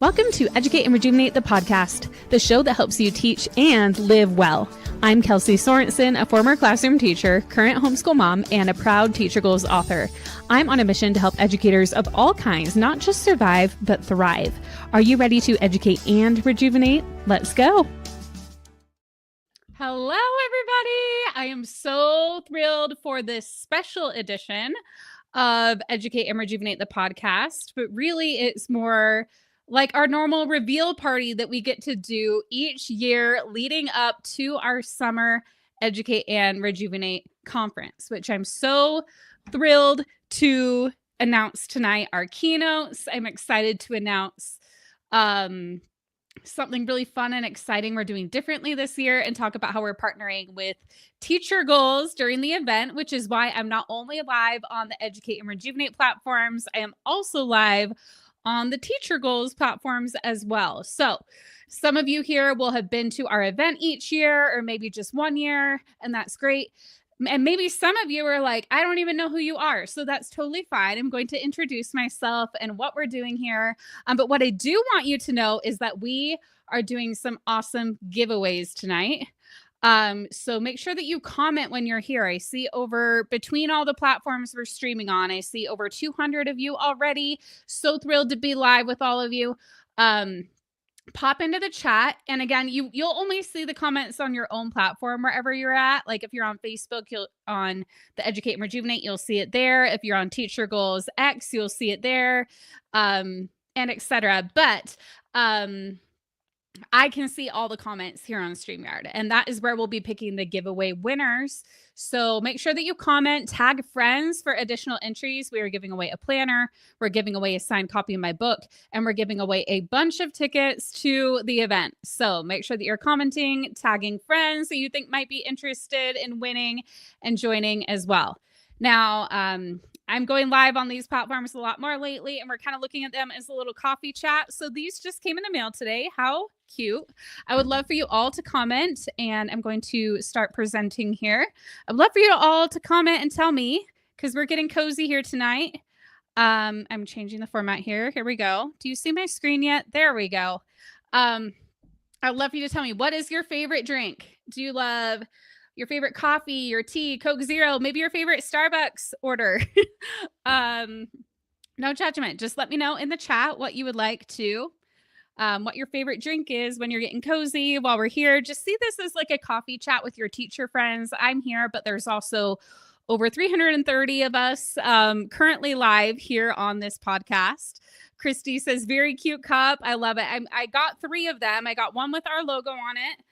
Welcome to Educate and Rejuvenate the podcast, the show that helps you teach and live well. I'm Kelsey Sorensen, a former classroom teacher, current homeschool mom, and a proud TeacherGoals author. I'm on a mission to help educators of all kinds not just survive, but thrive. Are you ready to educate and rejuvenate? Let's go. Hello, everybody. I am so thrilled for this special edition of Educate and Rejuvenate the podcast, but really it's more like our normal reveal party that we get to do each year leading up to our summer Educate and Rejuvenate conference, which I'm so thrilled to announce tonight. Our keynotes. I'm excited to announce something really fun and exciting we're doing differently this year and talk about how we're partnering with TeacherGoals during the event, which is why I'm not only live on the Educate and Rejuvenate platforms, I am also live on the TeacherGoals platforms as well. So some of you here will have been to our event each year or maybe just one year, and that's great. And maybe some of you are like, I don't even know who you are. So that's totally fine. I'm going to introduce myself and what we're doing here. But what I do want you to know is that we are doing some awesome giveaways tonight. So make sure that you comment when you're here. I see over between all the platforms we're streaming on, I see over 200 of you already. So thrilled to be live with all of you. Pop into the chat. And again, you'll only see the comments on your own platform wherever you're at. Like if you're on Facebook, you'll on the Educate and Rejuvenate, you'll see it there. If you're on TeacherGoals X, you'll see it there, and etc. But I can see all the comments here on StreamYard, and that is where we'll be picking the giveaway winners. So make sure that you comment, tag friends for additional entries. We are giving away a planner. We're giving away a signed copy of my book, and we're giving away a bunch of tickets to the event. So make sure that you're commenting, tagging friends that you think might be interested in winning and joining as well. Now, I'm going live on these platforms a lot more lately, and we're kind of looking at them as a little coffee chat. So these just came in the mail today. How cute. I would love for you all to comment, and I'm going to start presenting here. I'd love for you all to comment and tell me, because we're getting cozy here tonight. I'm changing the format here. Here we go. Do you see my screen yet? There we go. I'd love for you to tell me, what is your favorite drink? Do you love your favorite coffee, your tea, Coke Zero, maybe your favorite Starbucks order? No judgment. Just let me know in the chat what you would like to, what your favorite drink is when you're getting cozy while we're here. Just see this as like a coffee chat with your teacher friends. I'm here, but there's also over 330 of us currently live here on this podcast. Christy says, very cute cup. I love it. I got 3 of them. I got one with our logo on it.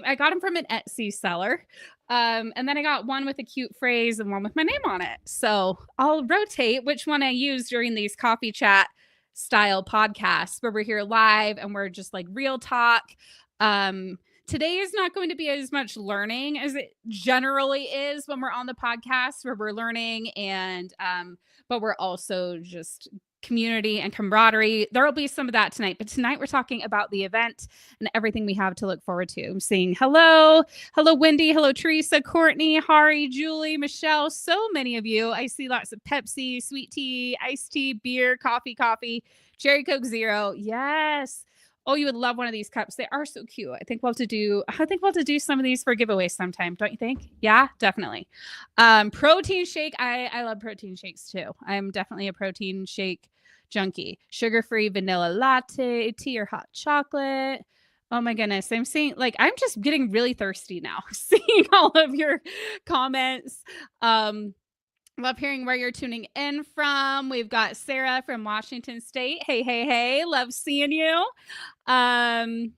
I got them from an Etsy seller. And then I got one with a cute phrase and one with my name on it. So I'll rotate which one I use during these coffee chat style podcasts where we're here live and we're just like real talk. Today is not going to be as much learning as it generally is when we're on the podcast, where we're learning and, but we're also just community and camaraderie. There will be some of that tonight, but tonight we're talking about the event and everything we have to look forward to. I'm seeing hello, Wendy, hello, Teresa, Courtney, Hari, Julie, Michelle, so many of you. I see lots of Pepsi, sweet tea, iced tea, beer, coffee, cherry Coke Zero. Yes. Oh, you would love one of these cups. They are so cute. I think we'll have to do some of these for giveaways sometime. Don't you think? Yeah, definitely. Protein shake. I love protein shakes too. I'm definitely a protein shake junkie. Sugar-free vanilla latte, tea or hot chocolate. Oh my goodness. I'm just getting really thirsty now seeing all of your comments. Love hearing where you're tuning in from. We've got Sarah from Washington State. Hey. Love seeing you. Hannah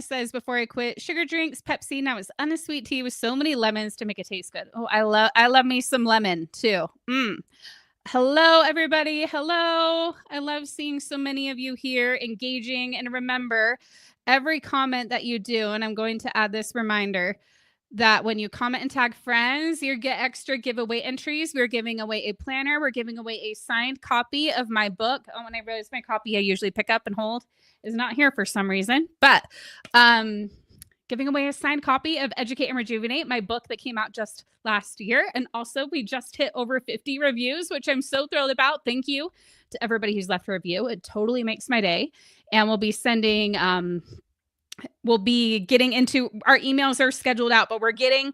says, before I quit sugar drinks, Pepsi. Now it's unsweet tea with so many lemons to make it taste good. Oh, I love me some lemon too. Hello, everybody. Hello. I love seeing so many of you here engaging. And remember, every comment that you do, and I'm going to add this reminder, that when you comment and tag friends, you get extra giveaway entries. We're giving away a planner. We're giving away a signed copy of my book. Oh, when I realize my copy I usually pick up and hold is not here for some reason, but giving away a signed copy of Educate and Rejuvenate, my book that came out just last year. And also we just hit over 50 reviews, which I'm so thrilled about. Thank you to everybody who's left a review. It totally makes my day. And we'll be sending, we'll be getting into, our emails are scheduled out, but we're getting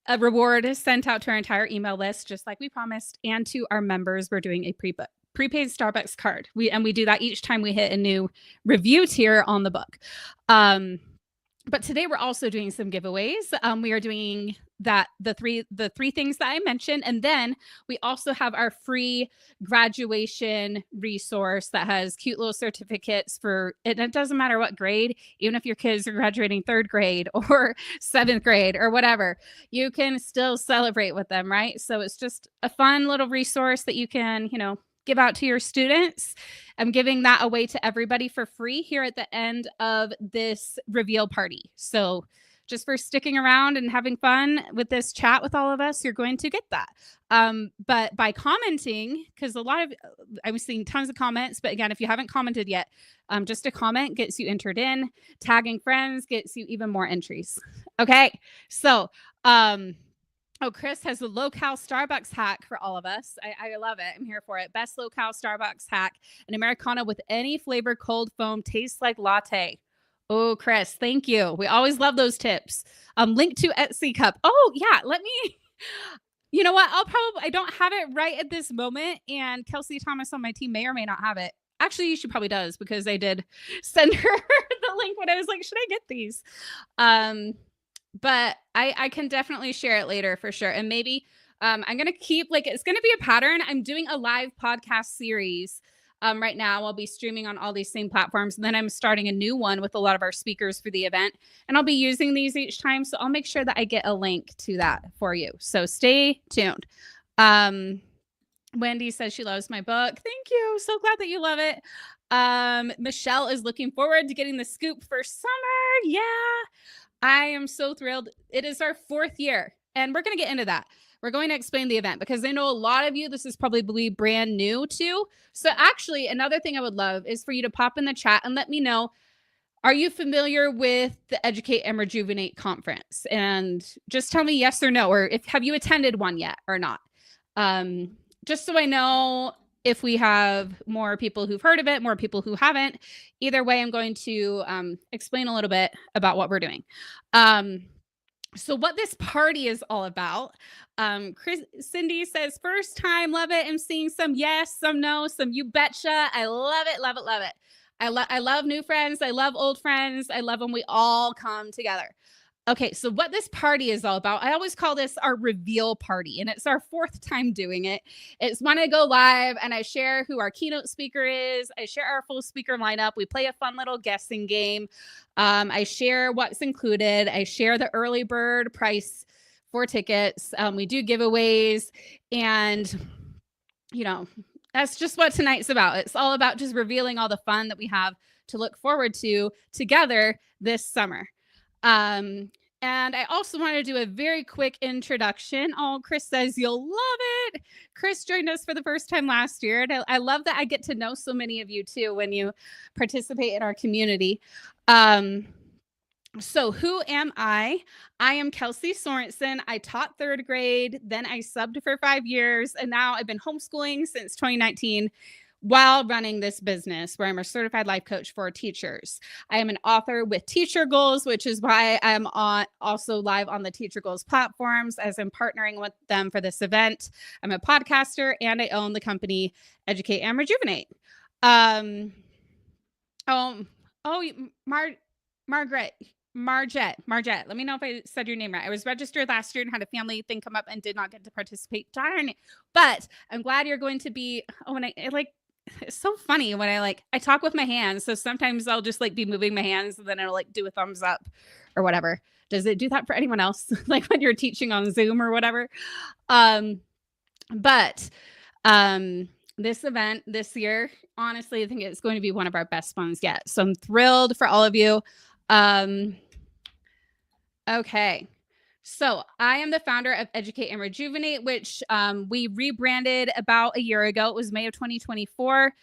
a reward sent out to our entire email list, just like we promised. And to our members, we're doing a prepaid Starbucks card. We do that each time we hit a new review tier on the book. But today we're also doing some giveaways. We are doing the three things that I mentioned. And then we also have our free graduation resource that has cute little certificates for, and it doesn't matter what grade, even if your kids are graduating 3rd grade or 7th grade or whatever, you can still celebrate with them, right? So it's just a fun little resource that you can, give out to your students. I'm giving that away to everybody for free here at the end of this reveal party. So just for sticking around and having fun with this chat with all of us, you're going to get that. But by commenting, because I'm seeing tons of comments, but again, if you haven't commented yet, just a comment gets you entered in. Tagging friends gets you even more entries. Okay, so Chris has a low-cal Starbucks hack for all of us. I love it. I'm here for it. Best low-cal Starbucks hack. An Americano with any flavor, cold foam, tastes like latte. Oh, Chris, thank you. We always love those tips. Link to Etsy cup. Oh, yeah. Let me, you know what? I don't have it right at this moment. And Kelsey Thomas on my team may or may not have it. Actually, she probably does, because I did send her the link when I was like, should I get these? But I can definitely share it later for sure. And maybe I'm going to keep, it's going to be a pattern. I'm doing a live podcast series right now. I'll be streaming on all these same platforms. And then I'm starting a new one with a lot of our speakers for the event. And I'll be using these each time. So I'll make sure that I get a link to that for you. So stay tuned. Wendy says she loves my book. Thank you. So glad that you love it. Michelle is looking forward to getting the scoop for summer. Yeah. I am so thrilled. It is our 4th year, and we're going to get into that. We're going to explain the event, because I know a lot of you, this is probably brand new too. So actually, another thing I would love is for you to pop in the chat and let me know, are you familiar with the Educate and Rejuvenate conference? And just tell me yes or no, or have you attended one yet or not? Just so I know if we have more people who've heard of it, more people who haven't. Either way, I'm going to explain a little bit about what we're doing. So what this party is all about, Cindy says, first time, love it. I'm seeing some yes, some no, some you betcha. I love it, love it, love it. I love new friends. I love old friends. I love when we all come together. Okay, so what this party is all about, I always call this our reveal party, and it's our 4th time doing it. It's when I go live and I share who our keynote speaker is. I share our full speaker lineup. We play a fun little guessing game. I share what's included. I share the early bird price for tickets. We do giveaways, and that's just what tonight's about. It's all about just revealing all the fun that we have to look forward to together this summer. And I also want to do a very quick introduction. Oh, Chris says you'll love it. Chris joined us for the first time last year. And I love that I get to know so many of you too when you participate in our community. So who am I? I am Kelsey Sorensen. I taught 3rd grade, then I subbed for 5 years, and now I've been homeschooling since 2019. While running this business where I'm a certified life coach for teachers. I am an author with TeacherGoals, which is why I'm also live on the TeacherGoals platforms as I'm partnering with them for this event. I'm a podcaster, and I own the company Educate and Rejuvenate. Margette. Let me know if I said your name right. I was registered last year and had a family thing come up and did not get to participate. Darn it. But I'm glad you're going to be. It's so funny when I talk with my hands. So sometimes I'll just be moving my hands, and then it'll do a thumbs up or whatever. Does it do that for anyone else? When you're teaching on Zoom or whatever. But this event this year, honestly, I think it's going to be one of our best ones yet. So I'm thrilled for all of you. Okay. So I am the founder of Educate and Rejuvenate, which we rebranded about a year ago. It was May of 2024.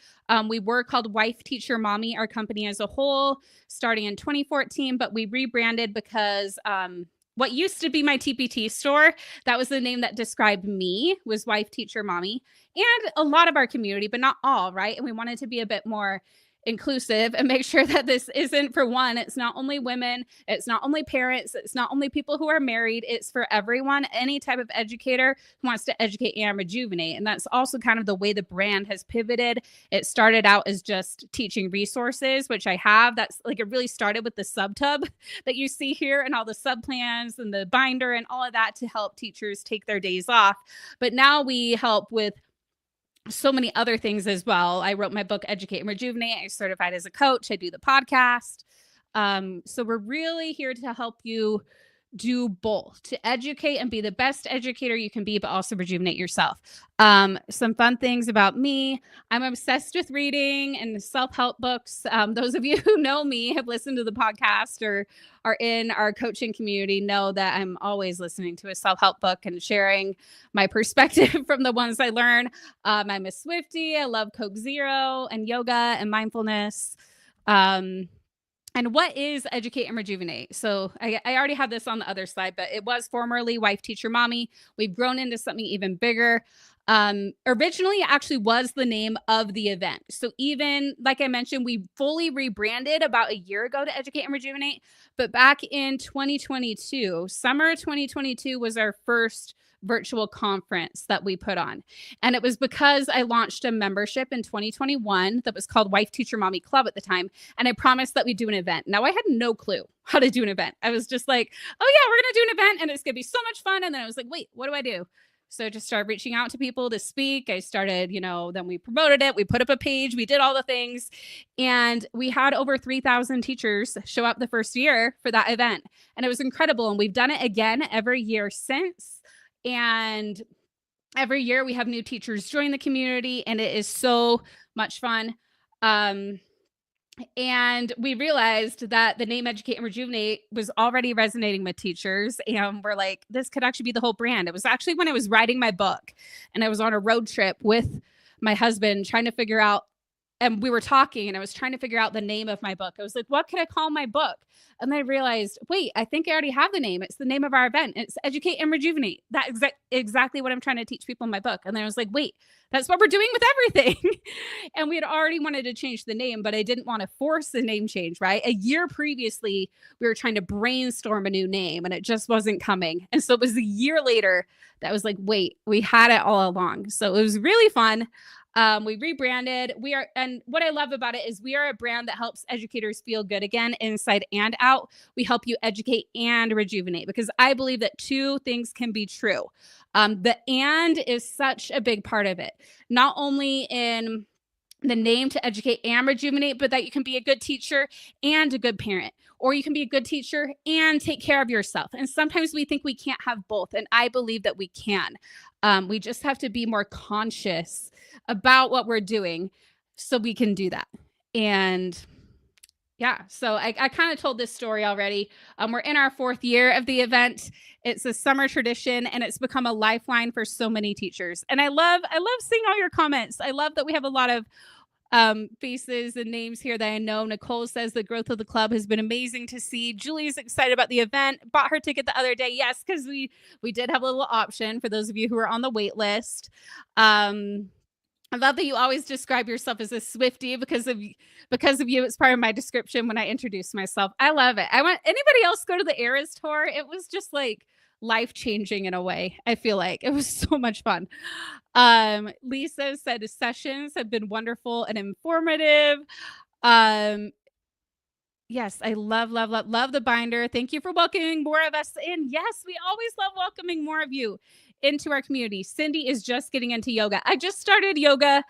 We were called Wife, Teacher, Mommy, our company as a whole, starting in 2014, but we rebranded because what used to be my TPT store, that was the name that described me, was wife, teacher, mommy, and a lot of our community, but not all, right? And we wanted to be a bit more inclusive and make sure that this isn't, for one, it's not only women, it's not only parents, it's not only people who are married, it's for everyone, any type of educator who wants to educate and rejuvenate. And that's also kind of the way the brand has pivoted. It started out as just teaching resources, which I have. That's like, it really started with the subtub that you see here and all the sub plans and the binder and all of that to help teachers take their days off. But now we help with so many other things as well. I wrote my book, Educate and Rejuvenate. I certified as a coach. I do the podcast. So we're really here to help you do both, to educate and be the best educator you can be, but also rejuvenate yourself. Some fun things about me. I'm obsessed with reading and self-help books. Those of you who know me, have listened to the podcast, or are in our coaching community, know that I'm always listening to a self-help book and sharing my perspective from the ones I learn. I'm a Swiftie. I love Coke Zero and yoga and mindfulness. And what is Educate and Rejuvenate? So I already had this on the other slide, but it was formerly Wife, Teacher, Mommy. We've grown into something even bigger. Originally, it actually was the name of the event. So even, like I mentioned, we fully rebranded about a year ago to Educate and Rejuvenate. But back in 2022, summer 2022 was our first virtual conference that we put on. And it was because I launched a membership in 2021 that was called Wife, Teacher, Mommy Club at the time. And I promised that we'd do an event. Now, I had no clue how to do an event. I was just like, oh yeah, we're going to do an event and it's going to be so much fun. And then I was like, wait, what do I do? So I just started reaching out to people to speak. I started, then we promoted it. We put up a page. We did all the things. And we had over 3,000 teachers show up the first year for that event. And it was incredible. And we've done it again every year since. And every year we have new teachers join the community, and it is so much fun. And we realized that the name Educate and Rejuvenate was already resonating with teachers. And we're like, this could actually be the whole brand. It was actually when I was writing my book and I was on a road trip with my husband trying to figure out, and we were talking and I was trying to figure out the name of my book. I was like, what could I call my book? And then I realized, wait, I think I already have the name. It's the name of our event. It's Educate and Rejuvenate. That's exactly what I'm trying to teach people in my book. And then I was like, wait, that's what we're doing with everything. And we had already wanted to change the name, but I didn't want to force the name change, right? A year previously, we were trying to brainstorm a new name and it just wasn't coming. And so it was a year later that I was like, wait, we had it all along. So it was really fun. We rebranded. And what I love about it is we are a brand that helps educators feel good again, inside and out. We help you educate and rejuvenate, because I believe that two things can be true. The and is such a big part of it, not only in the name to educate and rejuvenate, but that you can be a good teacher and a good parent, or you can be a good teacher and take care of yourself. And sometimes we think we can't have both. And I believe that we can. We just have to be more conscious about what we're doing so we can do that. And yeah, so I kind of told this story already. We're in our 4th year of the event. It's a summer tradition and it's become a lifeline for so many teachers. And I love seeing all your comments. I love that we have a lot of faces and names here that I know. Nicole says the growth of the club has been amazing to see. Julie's excited about the event. Bought her ticket the other day. Yes, because we did have a little option for those of you who are on the wait list. I love that you always describe yourself as a Swiftie because of you. It's part of my description when I introduce myself. I love it. I want anybody else go to the Eras tour. It was just like life-changing in a way. I feel like it was so much fun. Lisa said the sessions have been wonderful and informative. Yes, I love the binder. Thank you for welcoming more of us in. Yes, we always love welcoming more of you into our community. Cindy is just getting into yoga. I just started yoga.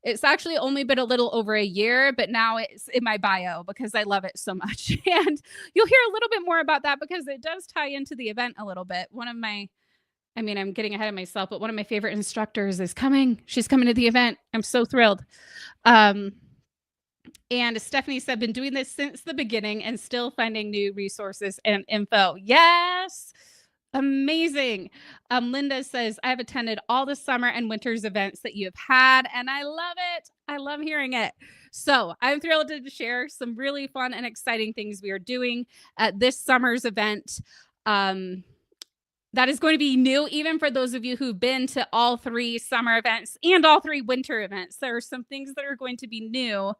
It's actually only been a little over a year, but now it's in my bio because I love it so much. And you'll hear a little bit more about that because it does tie into the event a little bit. I'm getting ahead of myself, but one of my favorite instructors is coming. She's coming to the event. I'm so thrilled. And Stephanie said, been doing this since the beginning and still finding new resources and info. Yes. Amazing. Linda says, I've attended all the summer and winter's events that you have had, and I love it. I love hearing it. So I'm thrilled to share some really fun and exciting things we are doing at this summer's event. That is going to be new, even for those of you who've been to all 3 summer events and all 3 winter events. There are some things that are going to be new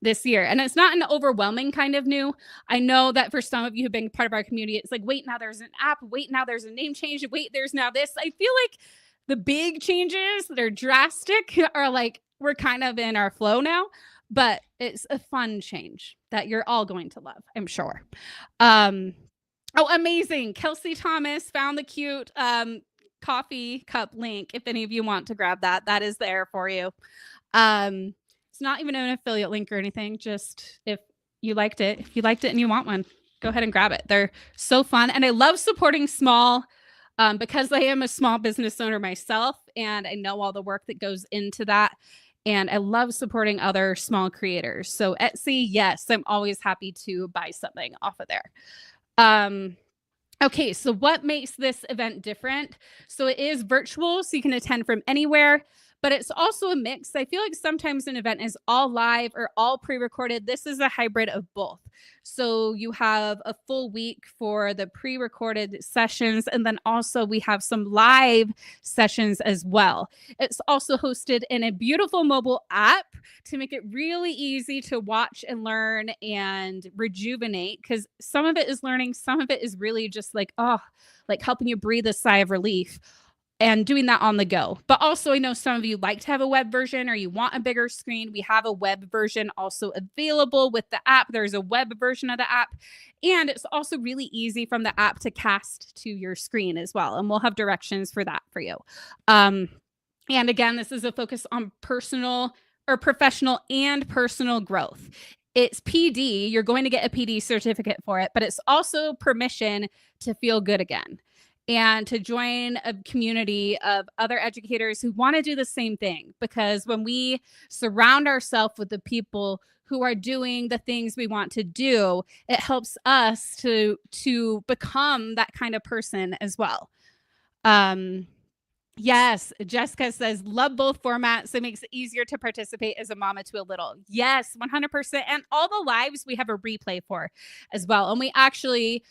this year. And it's not an overwhelming kind of new. I know that for some of you who've been part of our community, it's like, wait, now there's an app. Wait, now there's a name change. Wait, there's now this. I feel like the big changes that are drastic are like, we're kind of in our flow now, but it's a fun change that you're all going to love, I'm sure. Oh, amazing. Kelsey Thomas found the cute coffee cup link. If any of you want to grab that, that is there for you. It's not even an affiliate link or anything. Just if you liked it and you want one, go ahead and grab it. They're so fun. And I love supporting small because I am a small business owner myself, and I know all the work that goes into that. And I love supporting other small creators. So Etsy, yes, I'm always happy to buy something off of there. Okay, so what makes this event different? So it is virtual, so you can attend from anywhere, but it's also a mix. I feel like sometimes an event is all live or all pre-recorded. This is a hybrid of both. So you have a full week for the pre-recorded sessions, and then also we have some live sessions as well. It's also hosted in a beautiful mobile app to make it really easy to watch and learn and rejuvenate, because some of it is learning, some of it is really just like, like helping you breathe a sigh of relief and doing that on the go. But also, I know some of you like to have a web version or you want a bigger screen. We have a web version also available with the app. There's a web version of the app, and it's also really easy from the app to cast to your screen as well. And we'll have directions for that for you. And again, this is a focus on personal or professional and personal growth. It's PD. You're going to get a PD certificate for it, but it's also permission to feel good again and to join a community of other educators who want to do the same thing. Because when we surround ourselves with the people who are doing the things we want to do, it helps us to become that kind of person as well. Yes, Jessica says, love both formats. It makes it easier to participate as a mama to a little. Yes, 100%. And all the lives we have a replay for as well. And we actually,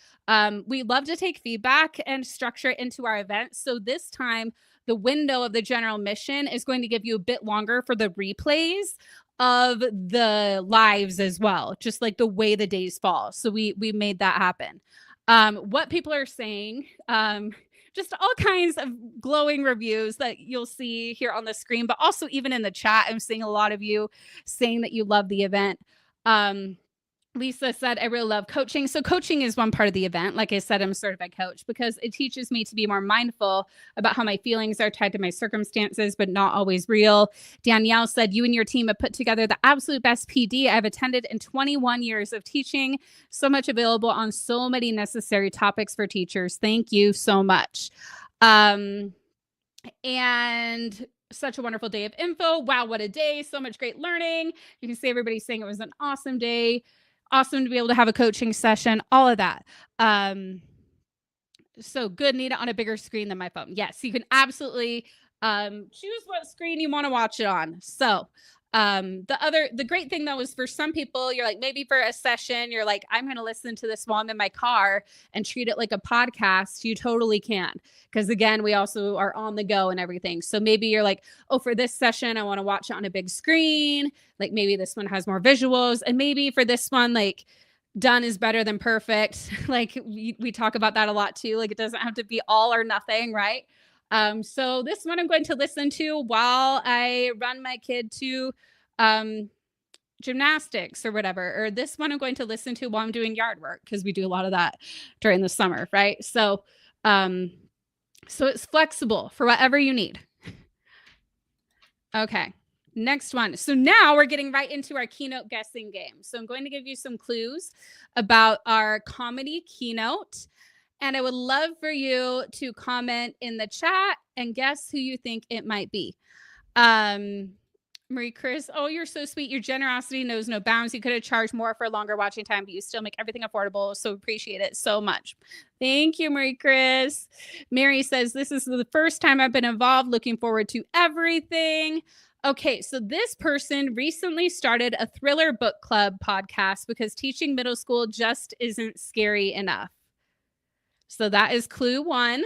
we love to take feedback and structure it into our events. So this time, the window of the general mission is going to give you a bit longer for the replays of the lives as well, just like the way the days fall. So we made that happen. What people are saying, just all kinds of glowing reviews that you'll see here on the screen, but also even in the chat, I'm seeing a lot of you saying that you love the event. Lisa said, I really love coaching. So coaching is one part of the event. Like I said, I'm a certified coach because it teaches me to be more mindful about how my feelings are tied to my circumstances, but not always real. Danielle said, you and your team have put together the absolute best PD I've attended in 21 years of teaching. So much available on so many necessary topics for teachers. Thank you so much. And such a wonderful day of info. Wow, what a day. So much great learning. You can see everybody saying it was an awesome day. Awesome to be able to have a coaching session, all of that. So good, need it on a bigger screen than my phone. Yes, you can absolutely choose what screen you want to watch it on. So the great thing though is for some people, you're like, maybe for a session, you're like, I'm going to listen to this while I'm in my car and treat it like a podcast. You totally can. Because again, we also are on the go and everything. So maybe you're like, oh, for this session, I want to watch it on a big screen. Like maybe this one has more visuals. And maybe for this one, like done is better than perfect. Like we talk about that a lot too. Like it doesn't have to be all or nothing, right? So this one I'm going to listen to while I run my kid to gymnastics or whatever, or this one I'm going to listen to while I'm doing yard work because we do a lot of that during the summer, right? So, so it's flexible for whatever you need. Okay, next one. So now we're getting right into our keynote guessing game. So I'm going to give you some clues about our comedy keynote. And I would love for you to comment in the chat and guess who you think it might be. Marie Chris, oh, you're so sweet. Your generosity knows no bounds. You could have charged more for a longer watching time, but you still make everything affordable. So appreciate it so much. Thank you, Marie Chris. Mary says, this is the first time I've been involved. Looking forward to everything. Okay, so this person recently started a thriller book club podcast because teaching middle school just isn't scary enough. So that is clue 1.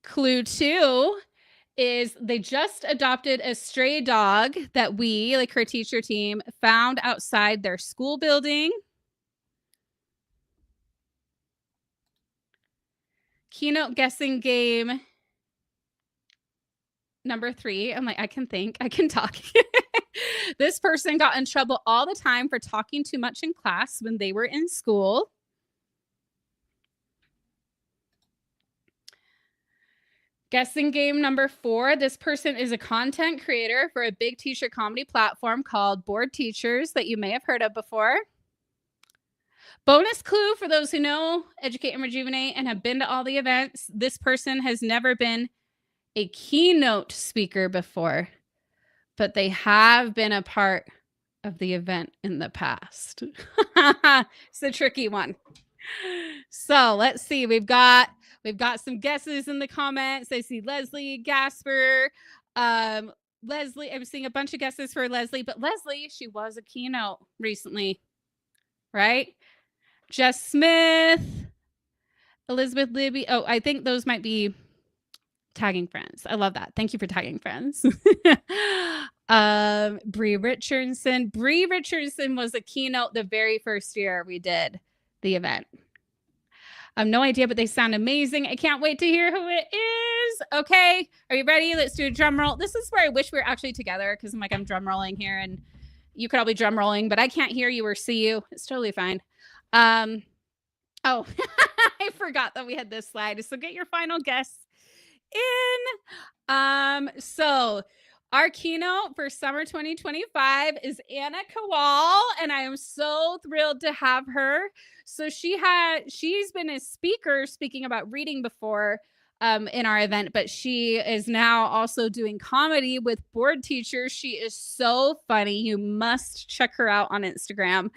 Clue 2 is they just adopted a stray dog that we, like her teacher team, found outside their school building. Keynote guessing game number 3. I'm like, I can think, I can talk. This person got in trouble all the time for talking too much in class when they were in school. Guessing game number 4. This person is a content creator for a big teacher comedy platform called Bored Teachers that you may have heard of before. Bonus clue for those who know Educate and Rejuvenate and have been to all the events. This person has never been a keynote speaker before, but they have been a part of the event in the past. It's a tricky one. So let's see. We've got some guesses in the comments. I see Leslie, Gasper, Leslie. I'm seeing a bunch of guesses for Leslie, but Leslie, she was a keynote recently, right? Jess Smith, Elizabeth Libby. Oh, I think those might be tagging friends. I love that. Thank you for tagging friends. Bree Richardson. Bree Richardson was a keynote the very first year we did the event. I have no idea, but they sound amazing. I can't wait to hear who it is. Okay, are you ready? Let's do a drum roll. This is where I wish we were actually together because I'm drum rolling here and you could all be drum rolling, but I can't hear you or see you. It's totally fine. Oh, I forgot that we had this slide. So get your final guess in. So our keynote for summer 2025 is Anna Kowal, and I am so thrilled to have her. So she's been a speaker speaking about reading before in our event, but she is now also doing comedy with Bored Teachers. She is so funny. You must check her out on Instagram.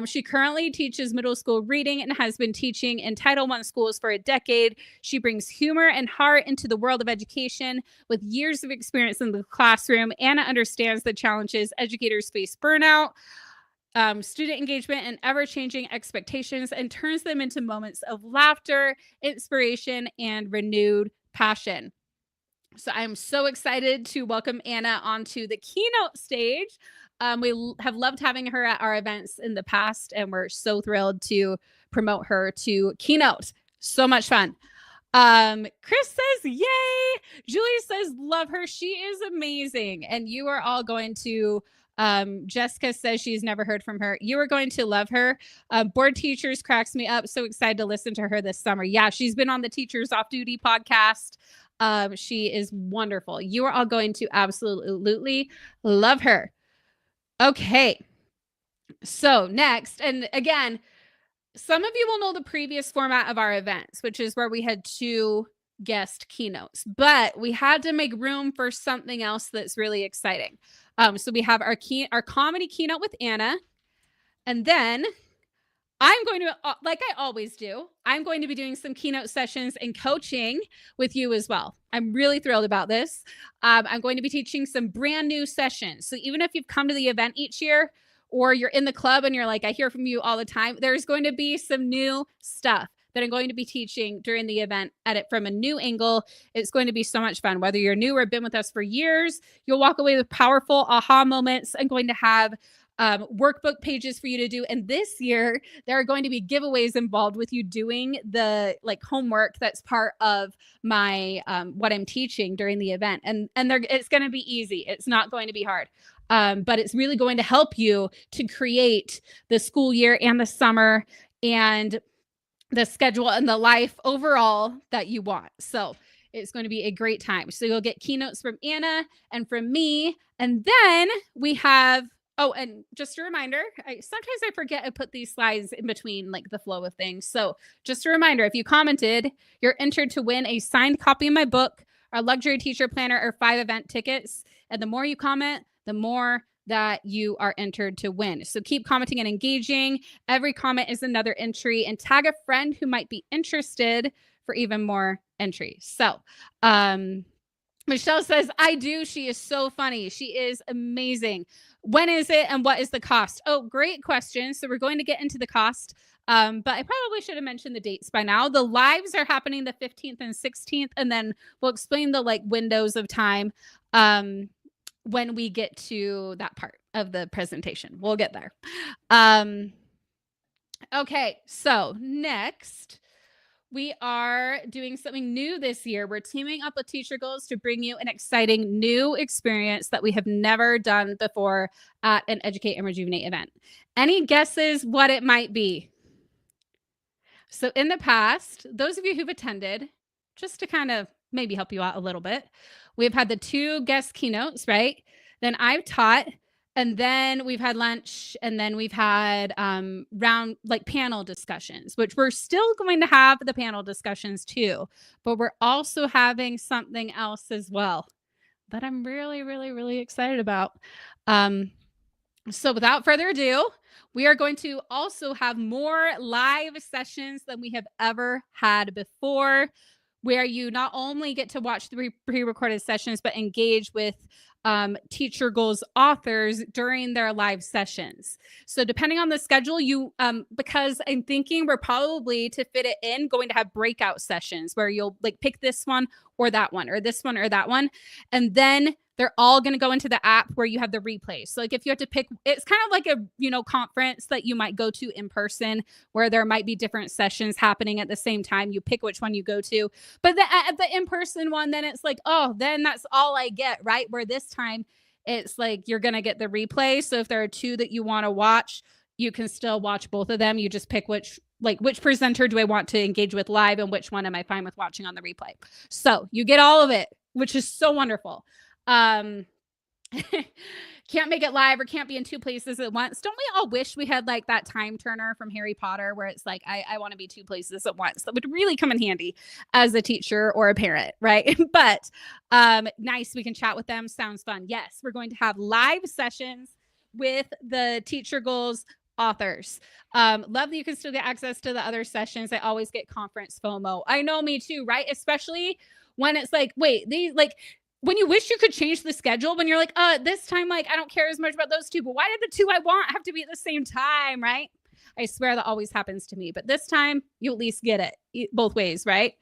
She currently teaches middle school reading and has been teaching in Title I schools for a decade. She brings humor and heart into the world of education with years of experience in the classroom. Anna understands the challenges educators face: burnout, student engagement, and ever-changing expectations, and turns them into moments of laughter, inspiration, and renewed passion. So I'm so excited to welcome Anna onto the keynote stage. We have loved having her at our events in the past, and we're so thrilled to promote her to keynote. So much fun. Chris says, yay. Julie says, love her. She is amazing. And you are all going to, Jessica says she's never heard from her. You are going to love her. Bored Teachers cracks me up. So excited to listen to her this summer. Yeah, she's been on the Teachers Off Duty podcast. She is wonderful. You are all going to absolutely love her. Okay. So next, and again, some of you will know the previous format of our events, which is where we had 2 guest keynotes, but we had to make room for something else that's really exciting. So we have our comedy keynote with Anna, and then I'm going to, like I always do, I'm going to be doing some keynote sessions and coaching with you as well. I'm really thrilled about this. I'm going to be teaching some brand new sessions. So even if you've come to the event each year, or you're in the club and you're like, I hear from you all the time, there's going to be some new stuff that I'm going to be teaching during the event from a new angle. It's going to be so much fun. Whether you're new or been with us for years, you'll walk away with powerful aha moments. I'm going to have workbook pages for you to do. And this year, there are going to be giveaways involved with you doing the homework that's part of my what I'm teaching during the event. And it's going to be easy. It's not going to be hard. But it's really going to help you to create the school year and the summer and the schedule and the life overall that you want. So it's going to be a great time. So you'll get keynotes from Anna and from me. And then we have, oh, and just a reminder, sometimes I forget I put these slides in between the flow of things. So just a reminder, if you commented, you're entered to win a signed copy of my book, our luxury teacher planner, or 5 event tickets. And the more you comment, the more that you are entered to win. So keep commenting and engaging. Every comment is another entry, and tag a friend who might be interested for even more entries. So Michelle says, I do. She is so funny. She is amazing. When is it and what is the cost? Oh, great question. So we're going to get into the cost. But I probably should have mentioned the dates by now. The lives are happening the 15th and 16th, and then we'll explain the like windows of time when we get to that part of the presentation. We'll get there. Okay, so next, we are doing something new this year. We're teaming up with TeacherGoals to bring you an exciting new experience that we have never done before at an Educate and Rejuvenate event. Any guesses what it might be? So in the past, those of you who've attended, just to kind of maybe help you out a little bit, we've had the 2 guest keynotes, right? Then I've taught, and then we've had lunch, and then we've had round like panel discussions, which we're still going to have the panel discussions too, but we're also having something else as well that I'm really, really, really excited about. So without further ado, we are going to also have more live sessions than we have ever had before, where you not only get to watch the pre-recorded sessions, but engage with TeacherGoals authors during their live sessions. So depending on the schedule, you because I'm thinking we're probably, to fit it in, going to have breakout sessions where you'll like pick this one or that one or this one or that one. And then they're all going to go into the app where you have the replays. So like if you have to pick, it's kind of like a, conference that you might go to in person where there might be different sessions happening at the same time. You pick which one you go to. But at the in-person one, then it's like, oh, then that's all I get, right? Where this time it's like you're going to get the replay. So if there are 2 that you want to watch, you can still watch both of them. You just pick which presenter do I want to engage with live and which one am I fine with watching on the replay. So you get all of it, which is so wonderful. Can't make it live or can't be in 2 places at once. Don't we all wish we had like that time turner from Harry Potter where it's like, I want to be 2 places at once? That would really come in handy as a teacher or a parent, right? But nice, we can chat with them. Sounds fun. Yes, we're going to have live sessions with the TeacherGoals authors. Love that you can still get access to the other sessions. I always get conference FOMO. I know, me too, right? Especially when it's like, wait, these like, when you wish you could change the schedule, when you're like, this time, like, I don't care as much about those 2, but why did the 2 I want have to be at the same time, right? I swear that always happens to me, but this time you at least get it both ways, right?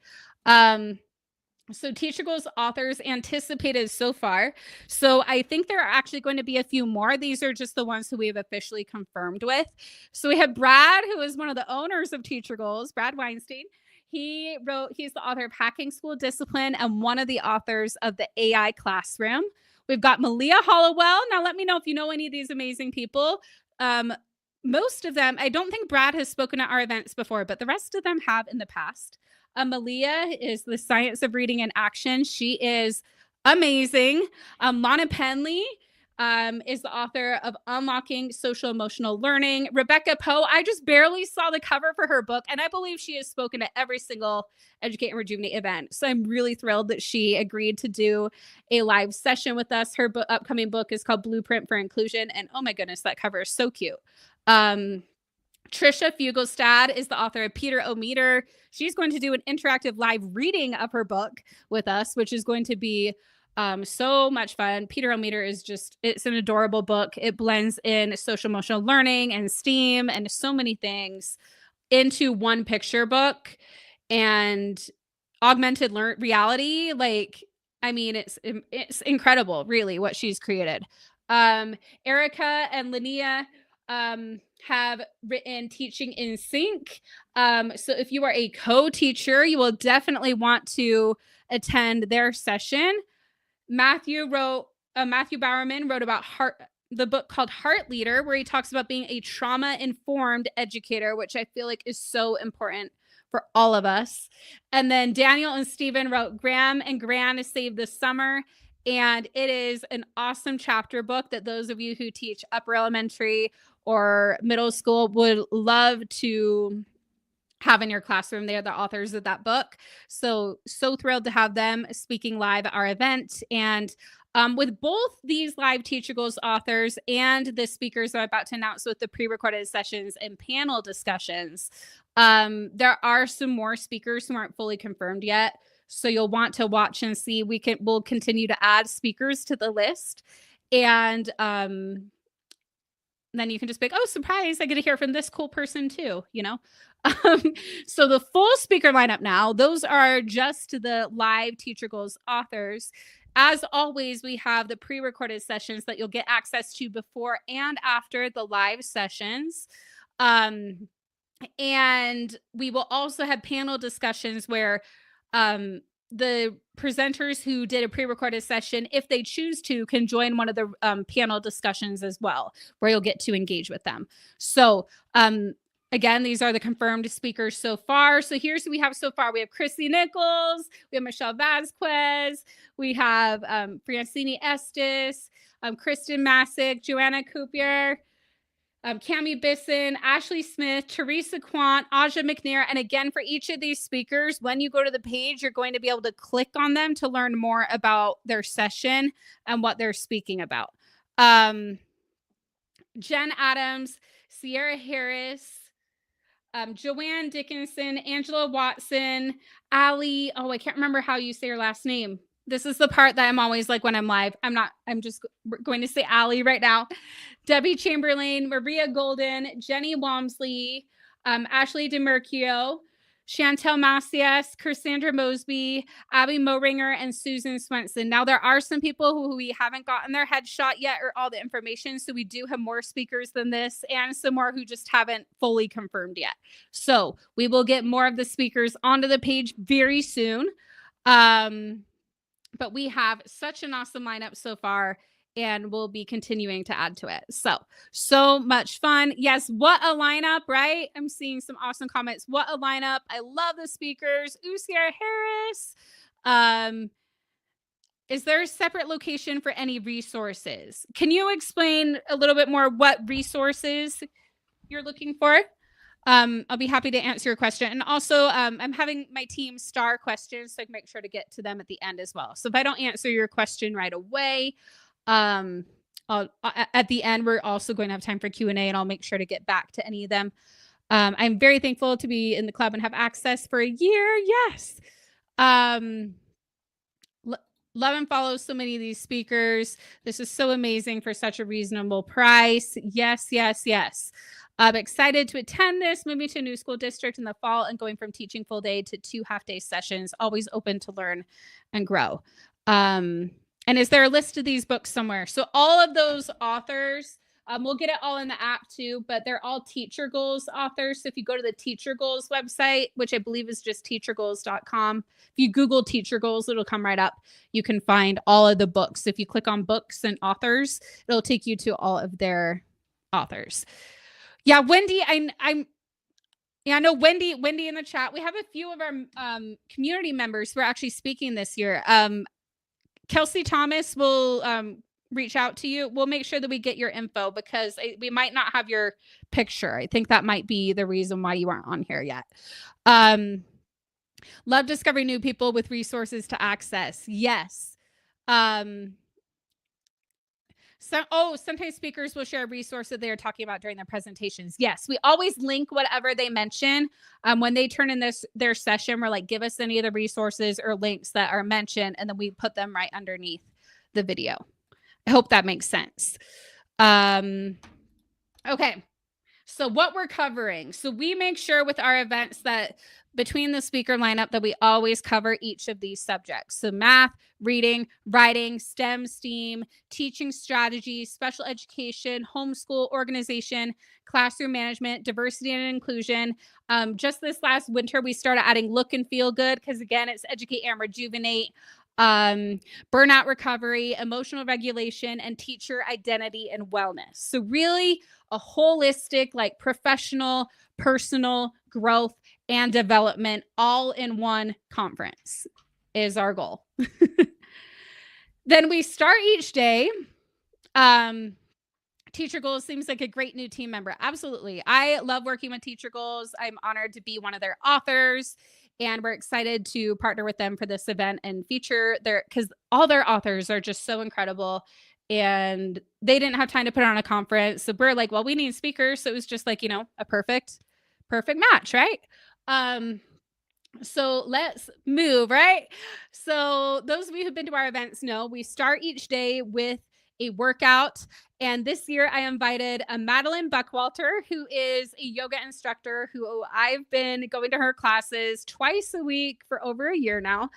So TeacherGoals authors anticipated so far. So I think there are actually going to be a few more. These are just the ones who we have officially confirmed with. So we have Brad, who is one of the owners of TeacherGoals, Brad Weinstein. He's the author of Hacking School Discipline and one of the authors of the AI Classroom. We've got Malia Hollowell. Now, let me know if you know any of these amazing people. Most of them, I don't think Brad has spoken at our events before, but the rest of them have in the past. Malia is the Science of Reading in Action. She is amazing. Lana Penley is the author of Unlocking Social Emotional Learning. Rebecca Poe, I just barely saw the cover for her book, and I believe she has spoken at every single Educate and Rejuvenate event. So I'm really thrilled that she agreed to do a live session with us. Her upcoming book is called Blueprint for Inclusion, and oh my goodness, that cover is so cute. Trisha Fugelstad is the author of Peter O. Meter. She's going to do an interactive live reading of her book with us, which is going to be so much fun. Peter O. Meter is it's an adorable book. It blends in social emotional learning and STEAM and so many things into one picture book and augmented reality. Like, I mean, it's incredible, really, what she's created. Erica and Linnea have written Teaching in Sync. So if you are a co-teacher, you will definitely want to attend their session. Matthew Bowerman wrote about the book called Heart Leader, where he talks about being a trauma-informed educator, which I feel like is so important for all of us. And then Daniel and Stephen wrote Graham and Gran Saved the Summer. And it is an awesome chapter book that those of you who teach upper elementary or middle school would love to have in your classroom. They are the authors of that book. So thrilled to have them speaking live at our event. And with both these live TeacherGoals authors and the speakers I'm about to announce with the pre-recorded sessions and panel discussions, there are some more speakers who aren't fully confirmed yet. So you'll want to watch and see. We'll continue to add speakers to the list. And then you can just be like, oh, surprise, I get to hear from this cool person too, you know? Um, so the full speaker lineup now, those are just the live Teacher Goals authors. As always, we have the pre-recorded sessions that you'll get access to before and after the live sessions. And we will also have panel discussions where the presenters who did a pre-recorded session, if they choose to, can join one of the panel discussions as well, where you'll get to engage with them. So again, these are the confirmed speakers so far. So here's who we have so far. We have Chrissy Nichols, we have Michelle Vasquez, we have Francini Estes, Kristen Masick, Joanna Cooper, Cami Bisson, Ashley Smith, Teresa Quant, Aja McNair. And again, for each of these speakers, when you go to the page, you're going to be able to click on them to learn more about their session and what they're speaking about. Jen Adams, Sierra Harris, Joanne Dickinson, Angela Watson, Allie. Oh, I can't remember how you say her last name. This is the part that I'm always like when I'm live. I'm just going to say Allie right now. Debbie Chamberlain, Maria Golden, Jenny Walmsley, Ashley DeMercurio, Chantel Macias, Cassandra Mosby, Abby Moringer, and Susan Swenson. Now, there are some people who we haven't gotten their headshot yet or all the information. So we do have more speakers than this and some more who just haven't fully confirmed yet. So we will get more of the speakers onto the page very soon. But we have such an awesome lineup so far, and we'll be continuing to add to it. So much fun. Yes, what a lineup, right? I'm seeing some awesome comments. What a lineup. I love the speakers. Sierra Harris. Is there a separate location for any resources? Can you explain a little bit more what resources you're looking for? I'll be happy to answer your question. And also, I'm having my team star questions, so I can make sure to get to them at the end as well. So if I don't answer your question right away, at the end, we're also going to have time for Q&A, and I'll make sure to get back to any of them. I'm very thankful to be in the club and have access for a year. Yes. Love and follow so many of these speakers. This is so amazing for such a reasonable price. Yes, yes, yes. I'm excited to attend this, moving to a new school district in the fall and going from teaching full day to 2 half-day sessions, always open to learn and grow. And is there a list of these books somewhere? So all of those authors, we'll get it all in the app too, but they're all TeacherGoals authors. So if you go to the TeacherGoals website, which I believe is just teachergoals.com, if you Google TeacherGoals, it'll come right up. You can find all of the books. If you click on books and authors, it'll take you to all of their authors. Yeah, Wendy, I know Wendy in the chat. We have a few of our community members who are actually speaking this year. Kelsey Thomas will reach out to you. We'll make sure that we get your info because we might not have your picture. I think that might be the reason why you aren't on here yet. Love discovering new people with resources to access. Yes. Sometimes speakers will share a resource that they are talking about during their presentations. Yes, we always link whatever they mention. When they turn in their session, we're like, give us any of the resources or links that are mentioned, and then we put them right underneath the video. I hope that makes sense. Okay. So what we're covering. So we make sure with our events that between the speaker lineup that we always cover each of these subjects. So math, reading, writing, STEM, STEAM, teaching strategies, special education, homeschool, organization, classroom management, diversity and inclusion. Just this last winter, we started adding look and feel good because again, it's educate and rejuvenate. Burnout recovery, emotional regulation, and teacher identity and wellness. So really a holistic, like professional, personal growth and development all in one conference is our goal. Then we start each day. TeacherGoals seems like a great new team member. Absolutely. I love working with TeacherGoals. I'm honored to be one of their authors. And we're excited to partner with them for this event and feature because all their authors are just so incredible. And they didn't have time to put on a conference. So we're like, well, we need speakers. So it was just like, a perfect match, right? So let's move, right? So those of you who've been to our events know we start each day with a workout. And this year I invited a Madeline Buckwalter, who is a yoga instructor who I've been going to her classes twice a week for over a year now.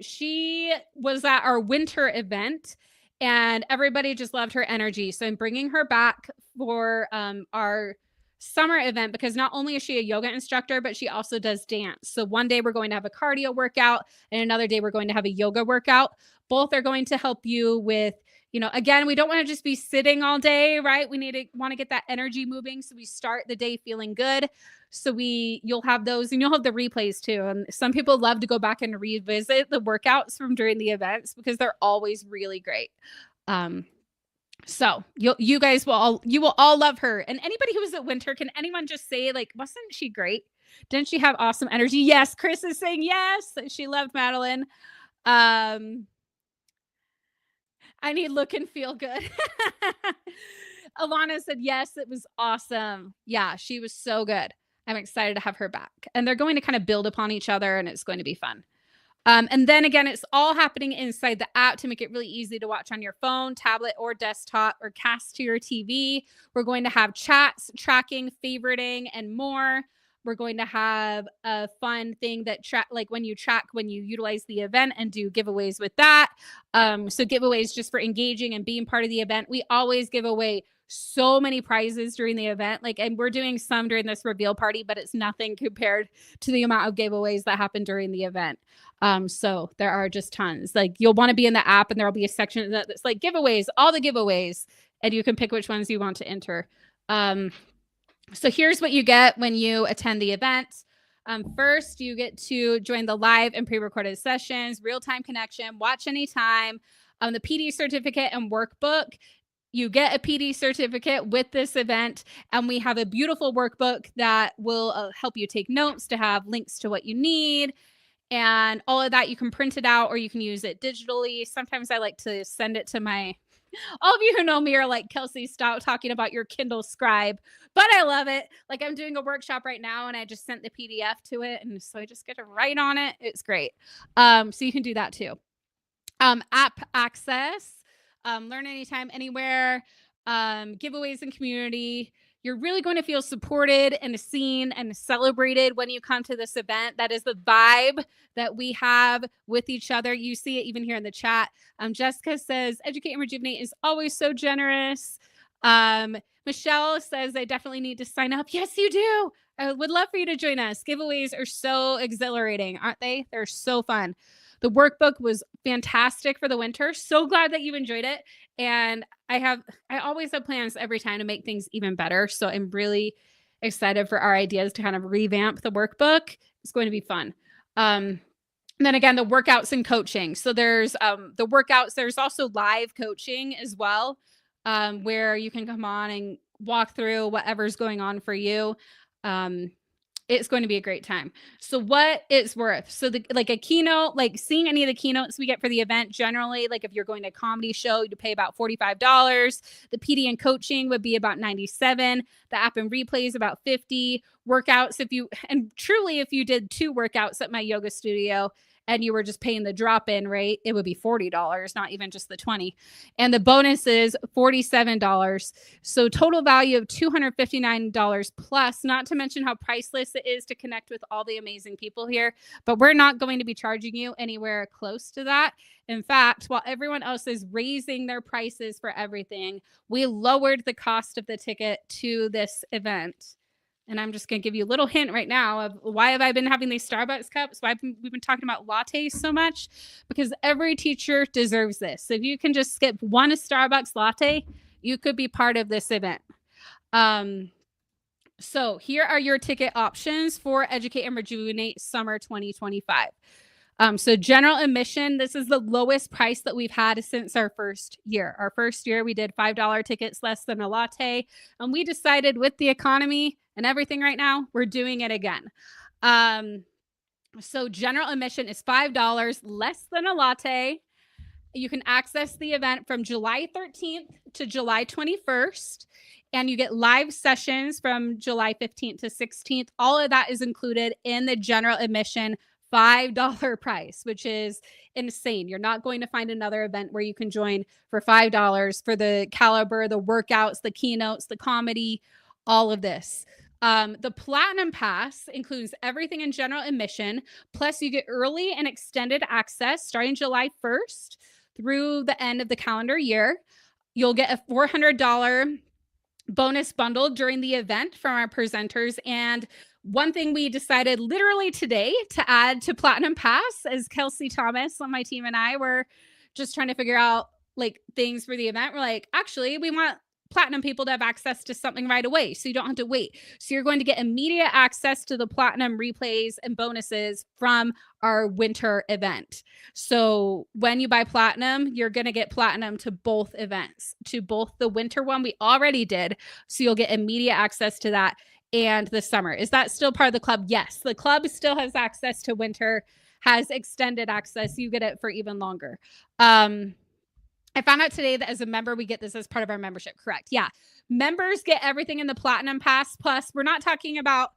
She was at our winter event and everybody just loved her energy. So I'm bringing her back for our summer event because not only is she a yoga instructor, but she also does dance. So one day we're going to have a cardio workout and another day we're going to have a yoga workout. Both are going to help you with, again, we don't want to just be sitting all day, right? We want to get that energy moving. So we start the day feeling good. So you'll have those and you'll have the replays too. And some people love to go back and revisit the workouts from during the events because they're always really great. So you guys will all love her. And anybody who was at winter, can anyone just say, like, wasn't she great? Didn't she have awesome energy? Yes, Chris is saying yes. She loved Madeline. I need look and feel good. Alana said yes, it was awesome. Yeah, she was so good. I'm excited to have her back. And they're going to kind of build upon each other and it's going to be fun. And then again, it's all happening inside the app to make it really easy to watch on your phone, tablet, or desktop, or cast to your TV. We're going to have chats, tracking, favoriting, and more. We're going to have a fun thing that when you utilize the event and do giveaways with that. So giveaways just for engaging and being part of the event. We always give away so many prizes during the event. And we're doing some during this reveal party, but it's nothing compared to the amount of giveaways that happen during the event. So there are just tons. You'll want to be in the app and there'll be a section that's like giveaways, all the giveaways, and you can pick which ones you want to enter. So here's what you get when you attend the event. First, you get to join the live and pre-recorded sessions, real-time connection, watch anytime, the PD certificate and workbook. You get a PD certificate with this event, and we have a beautiful workbook that will help you take notes, to have links to what you need, and all of that. You can print it out or you can use it digitally. Sometimes I like to send it to all of you who know me are like, Kelsey, stop talking about your Kindle Scribe, but I love it. I'm doing a workshop right now and I just sent the PDF to it. And so I just get to write on it. It's great. So you can do that too. App access, learn anytime, anywhere, giveaways and community. You're really going to feel supported and seen and celebrated when you come to this event. That is the vibe that we have with each other. You see it even here in the chat. Jessica says, Educate and Rejuvenate is always so generous. Michelle says, I definitely need to sign up. Yes, you do. I would love for you to join us. Giveaways are so exhilarating, aren't they? They're so fun. The workbook was fantastic for the winter. So glad that you enjoyed it. And I always have plans every time to make things even better. So I'm really excited for our ideas to kind of revamp the workbook. It's going to be fun. And then again, the workouts and coaching. So there's the workouts. There's also live coaching as well, where you can come on and walk through whatever's going on for you. It's going to be a great time. So what it's worth. So a keynote, seeing any of the keynotes we get for the event, generally, if you're going to a comedy show, you pay about $45. The PD and coaching would be about $97. The app and replays about $50. Workouts, if you did 2 workouts at my yoga studio and you were just paying the drop-in rate, it would be $40, not even just the $20. And the bonus is $47. So total value of $259 plus, not to mention how priceless it is to connect with all the amazing people here. But we're not going to be charging you anywhere close to that. In fact, while everyone else is raising their prices for everything, we lowered the cost of the ticket to this event. And I'm just going to give you a little hint right now of why have I been having these Starbucks cups? We've been talking about lattes so much, because every teacher deserves this. So if you can just skip one Starbucks latte, you could be part of this event. So here are your ticket options for Educate and Rejuvenate Summer 2025. So general admission, this is the lowest price that we've had since our first year. Our first year, we did $5 tickets, less than a latte. And we decided with the economy and everything right now, we're doing it again. So general admission is $5, less than a latte. You can access the event from July 13th to July 21st. and you get live sessions from July 15th to 16th. All of that is included in the general admission $5 price, which is insane. You're not going to find another event where you can join for $5 for the caliber, the workouts, the keynotes, the comedy, all of this. The Platinum Pass includes everything in general admission, plus you get early and extended access starting July 1st through the end of the calendar year. You'll get a $400 bonus bundle during the event from our presenters. And one thing we decided literally today to add to Platinum Pass, as Kelsey Thomas on my team and I were just trying to figure out like things for the event. We're like, actually, we want Platinum people to have access to something right away, so you don't have to wait. So you're going to get immediate access to the Platinum replays and bonuses from our winter event. So when you buy Platinum, you're going to get Platinum to both events, to both the winter one we already did. So you'll get immediate access to that, and the summer. Is that still part of the club? Yes, the club still has access to winter, has extended access. You get it for even longer. I found out today that as a member, we get this as part of our membership. Correct. Yeah. Members get everything in the Platinum Pass. Plus, we're not talking about,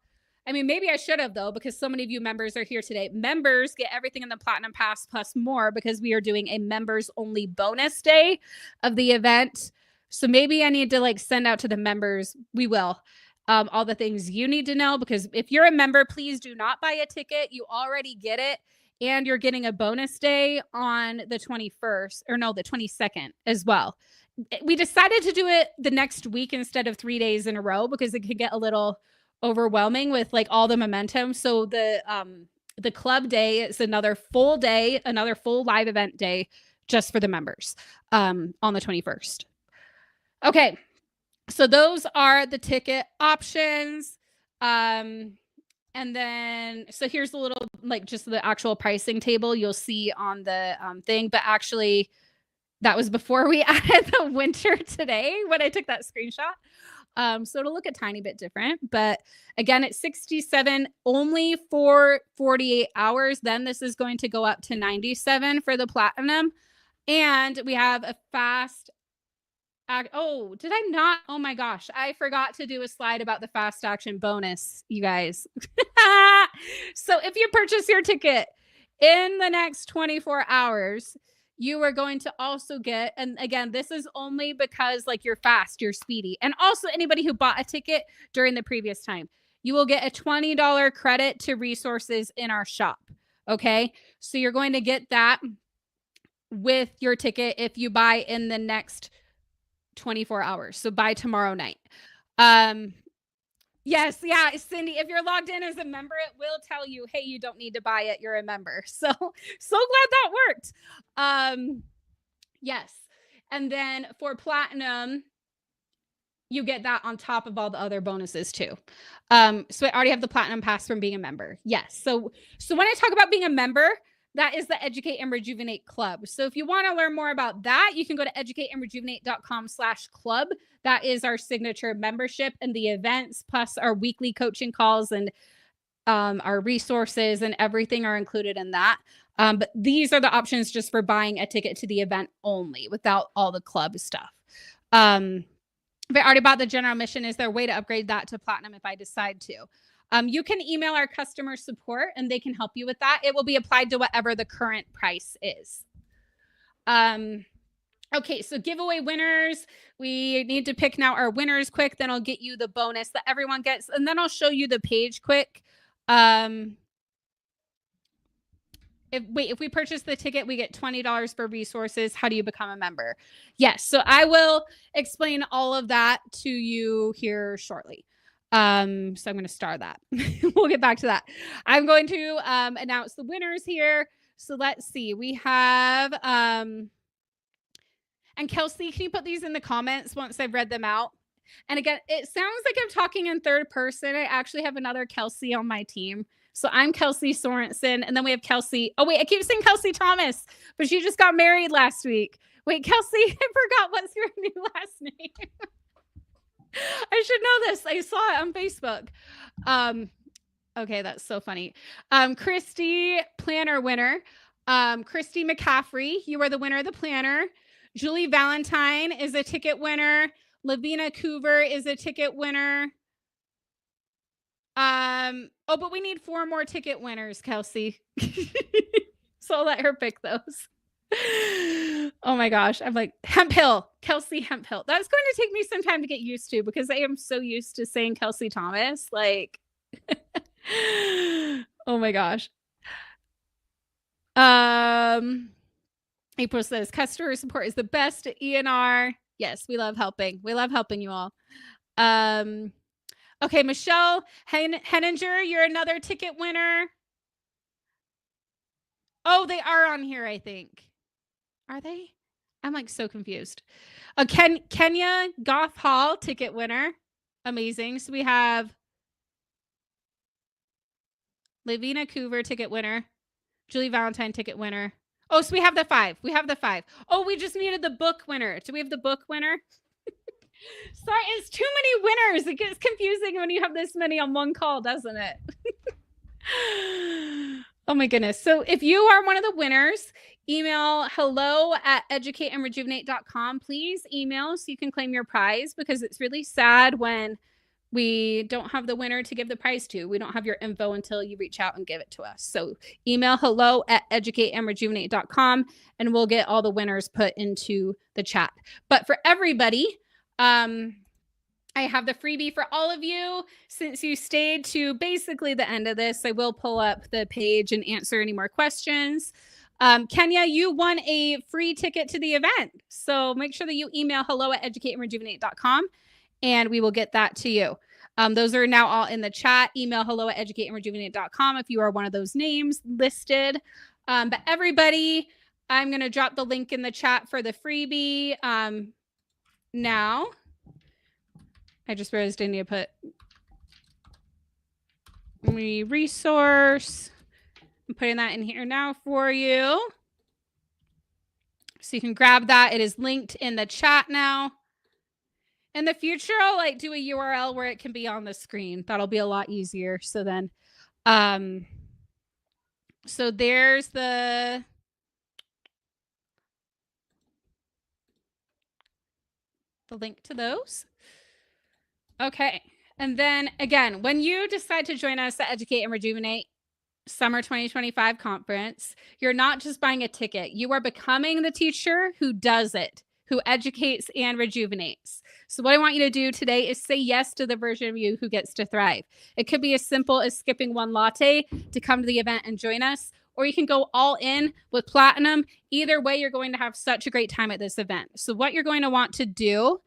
I mean, maybe I should have though, because so many of you members are here today. Members get everything in the Platinum Pass plus more because we are doing a members only bonus day of the event. So maybe I need to like send out to the members. We will. All the things you need to know, because if you're a member, please do not buy a ticket. You already get it. And you're getting a bonus day on the 21st, or no, the 22nd as well. We decided to do it the next week instead of 3 days in a row because it could get a little overwhelming with like all the momentum. So the club day is another full day, another full live event day just for the members on the 21st. Okay, so those are the ticket options. And then, so here's a little, like just the actual pricing table you'll see on the thing, but actually that was before we added the winter today when I took that screenshot. So it'll look a tiny bit different, but again, it's $67 only for 48 hours. Then this is going to go up to $97 for the Platinum. And we have a fast oh, did I not? Oh my gosh. I forgot to do a slide about the fast action bonus, you guys. So if you purchase your ticket in the next 24 hours, you are going to also get, and again, this is only because like you're fast, you're speedy. And also anybody who bought a ticket during the previous time, you will get a $20 credit to resources in our shop. Okay. So you're going to get that with your ticket if you buy in the next 24 hours. So by tomorrow night. Yes. Yeah. Cindy, if you're logged in as a member, it will tell you, hey, you don't need to buy it. You're a member. So glad that worked. Yes. And then for Platinum, you get that on top of all the other bonuses too. So I already have the Platinum Pass from being a member. Yes. So when I talk about being a member, that is the Educate and Rejuvenate Club. So if you want to learn more about that, you can go to educateandrejuvenate.com/club. That is our signature membership, and the events plus our weekly coaching calls and our resources and everything are included in that. But these are the options just for buying a ticket to the event only without all the club stuff. If I already bought the general admission, is there a way to upgrade that to Platinum if I decide to? You can email our customer support and they can help you with that. It will be applied to whatever the current price is. Okay, so giveaway winners. We need to pick now our winners quick. Then I'll get you the bonus that everyone gets. And then I'll show you the page quick. If we purchase the ticket, we get $20 for resources. How do you become a member? Yes, so I will explain all of that to you here shortly. So I'm going to star that. We'll get back to that. I'm going to announce the winners here. So let's see. We have, and Kelsey, can you put these in the comments once I've read them out? And again, it sounds like I'm talking in third person. I actually have another Kelsey on my team. So I'm Kelsey Sorensen, and then we have Kelsey. Oh, wait, I keep saying Kelsey Thomas, but she just got married last week. Wait, Kelsey, I forgot what's your new last name. I should know this. I saw it on Facebook. Okay, that's so funny. Christy, planner winner. Christy McCaffrey, you are the winner of the planner. Julie Valentine is a ticket winner. Lavina Coover is a ticket winner. Oh, but we need 4 more ticket winners, Kelsey. So I'll let her pick those. Oh my gosh. I'm like, Hemphill, Kelsey Hemphill. That's going to take me some time to get used to because I am so used to saying Kelsey Thomas. Like, oh my gosh. April says customer support is the best at ENR. Yes, we love helping. We love helping you all. Okay, Michelle Henninger, you're another ticket winner. Oh, they are on here, I think. Are they? I'm like so confused. Kenya Goff Hall, ticket winner. Amazing. So we have Lavina Coover, ticket winner. Julie Valentine, ticket winner. Oh, so we have the 5. We have the 5. Oh, we just needed the book winner. Do we have the book winner? Sorry, it's too many winners. It gets confusing when you have this many on one call, doesn't it? Oh my goodness. So if you are one of the winners, email hello@educateandrejuvenate.com. Please email so you can claim your prize, because it's really sad when we don't have the winner to give the prize to. We don't have your info until you reach out and give it to us. So email hello@educateandrejuvenate.com and we'll get all the winners put into the chat. But for everybody, I have the freebie for all of you. Since you stayed to basically the end of this, I will pull up the page and answer any more questions. Kenya, you won a free ticket to the event. So make sure that you email hello@educateandrejuvenate.com and we will get that to you. Those are now all in the chat. Email hello@educateandrejuvenate.com if you are one of those names listed. But everybody, I'm going to drop the link in the chat for the freebie now. I just realized I need to put resource. I'm putting that in here now for you. So you can grab that. It is linked in the chat now. In the future, I'll like do a URL where it can be on the screen. That'll be a lot easier. So then, so there's the link to those. Okay. And then again, when you decide to join us at Educate and Rejuvenate Summer 2025 Conference, you're not just buying a ticket. You are becoming the teacher who does it, who educates and rejuvenates. So what I want you to do today is say yes to the version of you who gets to thrive. It could be as simple as skipping one latte to come to the event and join us, or you can go all in with platinum. Either way, you're going to have such a great time at this event. So what you're going to want to do,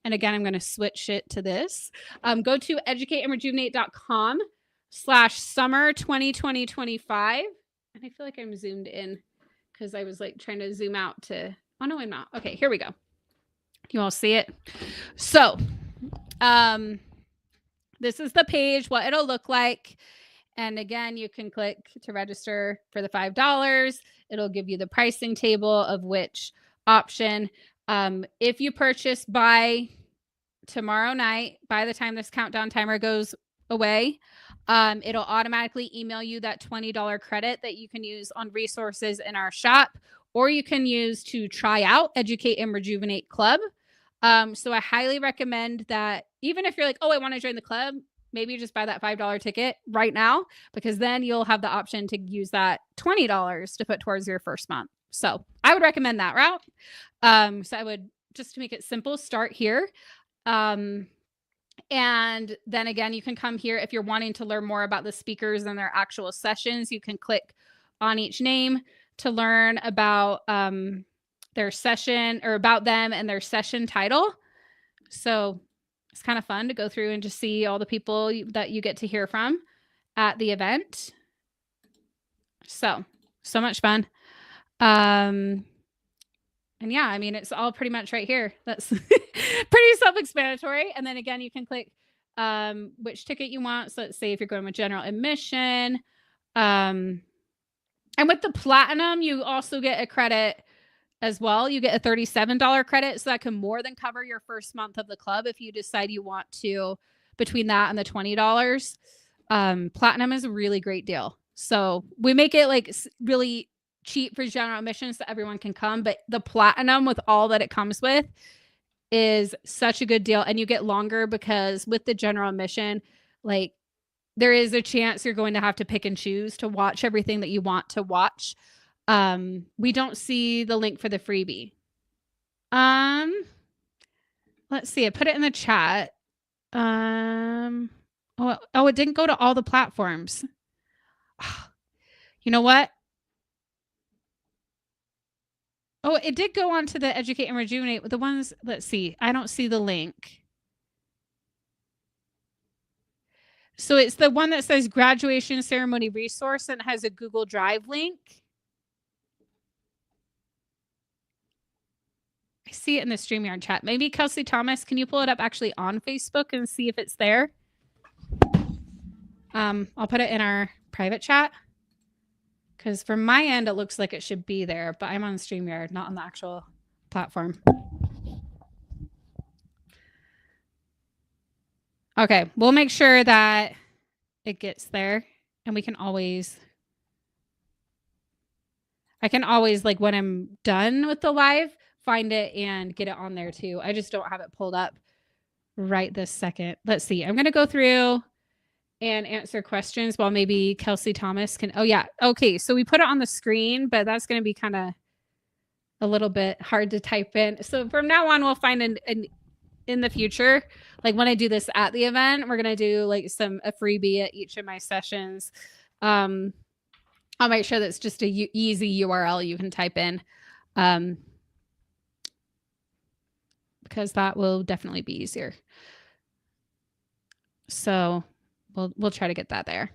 and again, I'm going to switch it to this. Go to educateandrejuvenate.com/summer 2025. And I feel like I'm zoomed in because I was like trying to zoom out to, oh no, I'm not. Okay, here we go. You all see it? So this is the page, what it'll look like. And again, you can click to register for the $5. It'll give you the pricing table of which option. If you purchase by tomorrow night, by the time this countdown timer goes away, it'll automatically email you that $20 credit that you can use on resources in our shop, or you can use to try out Educate and Rejuvenate Club. So I highly recommend that even if you're like, oh, I want to join the club, maybe you just buy that $5 ticket right now, because then you'll have the option to use that $20 to put towards your first month. So I would recommend that route. So I would, just to make it simple, start here. And then again, you can come here if you're wanting to learn more about the speakers and their actual sessions. You can click on each name to learn about their session, or about them and their session title. So it's kind of fun to go through and just see all the people that you get to hear from at the event. So much fun. And yeah, I mean, it's all pretty much right here. That's pretty self-explanatory. And then again, you can click which ticket you want. So let's say if you're going with general admission. And with the platinum, you also get a credit as well. You get a $37 credit. So that can more than cover your first month of the club if you decide you want to, between that and the $20. Platinum is a really great deal. So we make it like really cheap for general admission so everyone can come. But the platinum, with all that it comes with, is such a good deal, and you get longer because with the general admission, like there is a chance you're going to have to pick and choose to watch everything that you want to watch. We don't see the link for the freebie. Let's see. I put it in the chat. Oh, it didn't go to all the platforms. You know what? Oh, it did go on to the Educate and Rejuvenate. The ones, let's see. I don't see the link. So it's the one that says graduation ceremony resource and has a Google Drive link. I see it in the StreamYard chat. Maybe Kelsey Thomas, can you pull it up actually on Facebook and see if it's there? I'll put it in our private chat. Because from my end, it looks like it should be there, but I'm on StreamYard, not on the actual platform. Okay, we'll make sure that it gets there, and I can always, like when I'm done with the live, find it and get it on there too. I just don't have it pulled up right this second. Let's see. I'm going to go through and answer questions while maybe Kelsey Thomas can. Oh, yeah. Okay. So we put it on the screen, but that's going to be kind of a little bit hard to type in. So from now on, we'll find in the future, like when I do this at the event, we're going to do like a freebie at each of my sessions. I'll make sure that's just a easy URL you can type in. Because that will definitely be easier. So we'll try to get that there.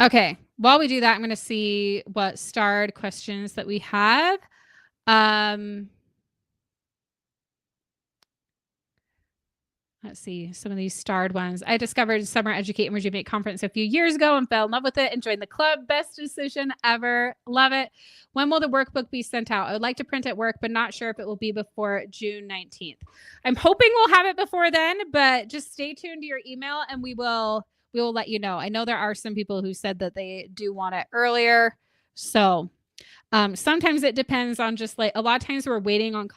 Okay, while we do that, I'm going to see what starred questions that we have. Let's see some of these starred ones. I discovered Summer Educate and Rejuvenate Conference a few years ago and fell in love with it and joined the club. Best decision ever. Love it. When will the workbook be sent out? I would like to print at work, but not sure if it will be before June 19th. I'm hoping we'll have it before then, but just stay tuned to your email and we will let you know. I know there are some people who said that they do want it earlier. So sometimes it depends on just like, a lot of times we're waiting on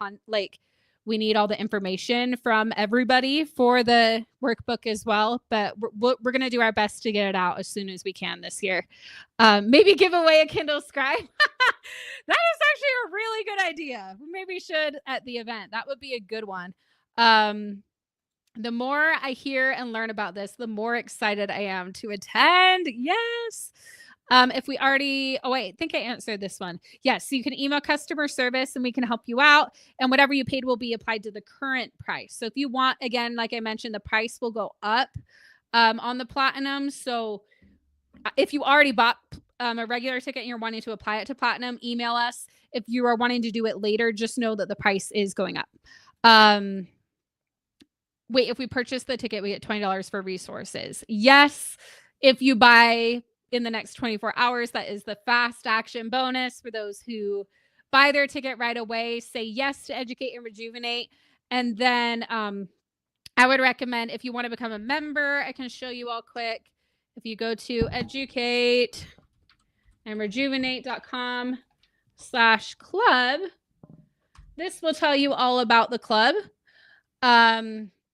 we need all the information from everybody for the workbook as well, but we're going to do our best to get it out as soon as we can this year. Maybe give away a Kindle Scribe. That is actually a really good idea. Maybe we should at the event. That would be a good one. The more I hear and learn about this, the more excited I am to attend. Yes. If we already, I think I answered this one. Yes, so you can email customer service and we can help you out. And whatever you paid will be applied to the current price. So if you want, again, like I mentioned, the price will go up on the Platinum. So if you already bought a regular ticket and you're wanting to apply it to Platinum, email us. If you are wanting to do it later, just know that the price is going up. If we purchase the ticket, we get $20 for resources. Yes, if you buy in the next 24 hours, that is the fast action bonus for those who buy their ticket right away. Say yes to Educate and Rejuvenate. And then I would recommend, if you want to become a member, I can show you all quick. If you go to educate and rejuvenate.com/club, this will tell you all about the club.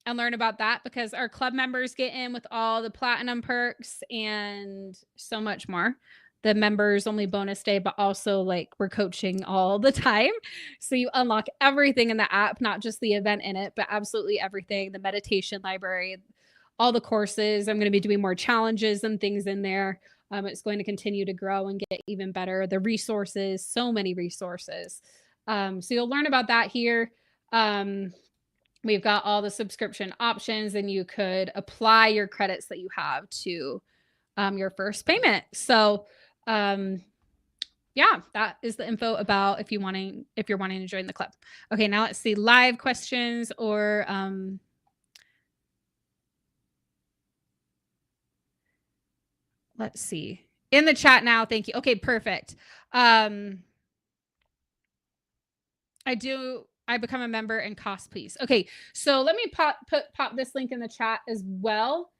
And learn about that, because our club members get in with all the Platinum perks and so much more. The members only bonus day, but also like we're coaching all the time. So you unlock everything in the app, not just the event in it, but absolutely everything. The meditation library, all the courses. I'm going to be doing more challenges and things in there. It's going to continue to grow and get even better. The resources, so many resources. So you'll learn about that here. We've got all the subscription options, and you could apply your credits that you have to your first payment. So yeah, that is the info about if you're wanting to join the club. Okay, now let's see live questions or let's see in the chat now. Thank you. Okay, perfect. I become a member and cost, please. Okay, so let me pop this link in the chat as well.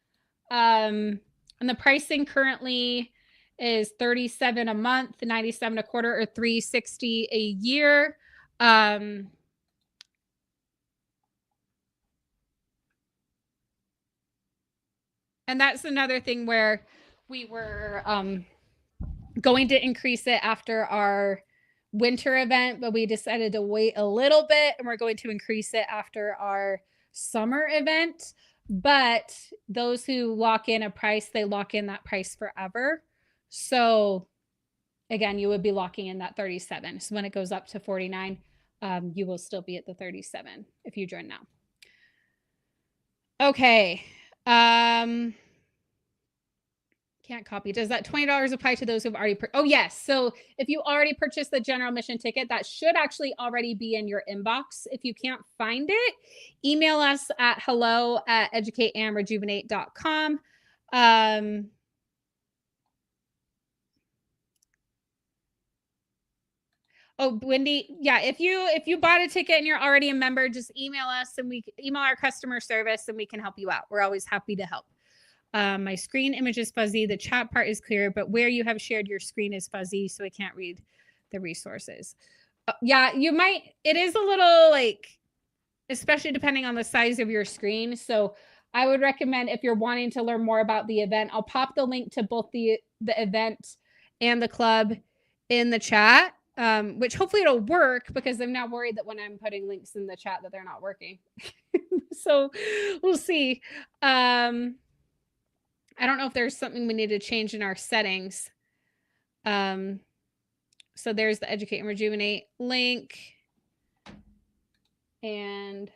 And the pricing currently is $37 a month, $97 a quarter, or $360 a year. And that's another thing where we were going to increase it after our winter event, but we decided to wait a little bit, and we're going to increase it after our summer event. But those who lock in a price, they lock in that price forever. So again, you would be locking in that 37. So when it goes up to 49, you will still be at the 37 if you join now. Okay. Can't copy. Does that $20 apply to those who've already oh yes. So if you already purchased the general admission ticket, that should actually already be in your inbox. If you can't find it, email us at hello@educateandrejuvenate.com. Oh, Wendy, yeah, if you bought a ticket and you're already a member, just email us, and we email our customer service, and we can help you out. We're always happy to help. My screen image is fuzzy. The chat part is clear, but where you have shared your screen is fuzzy, so I can't read the resources. Yeah, you might. It is a little like, especially depending on the size of your screen. So I would recommend, if you're wanting to learn more about the event, I'll pop the link to both the event and the club in the chat, which hopefully it'll work, because I'm now worried that when I'm putting links in the chat that they're not working. So we'll see. I don't know if there's something we need to change in our settings. So there's the Educate and Rejuvenate link. And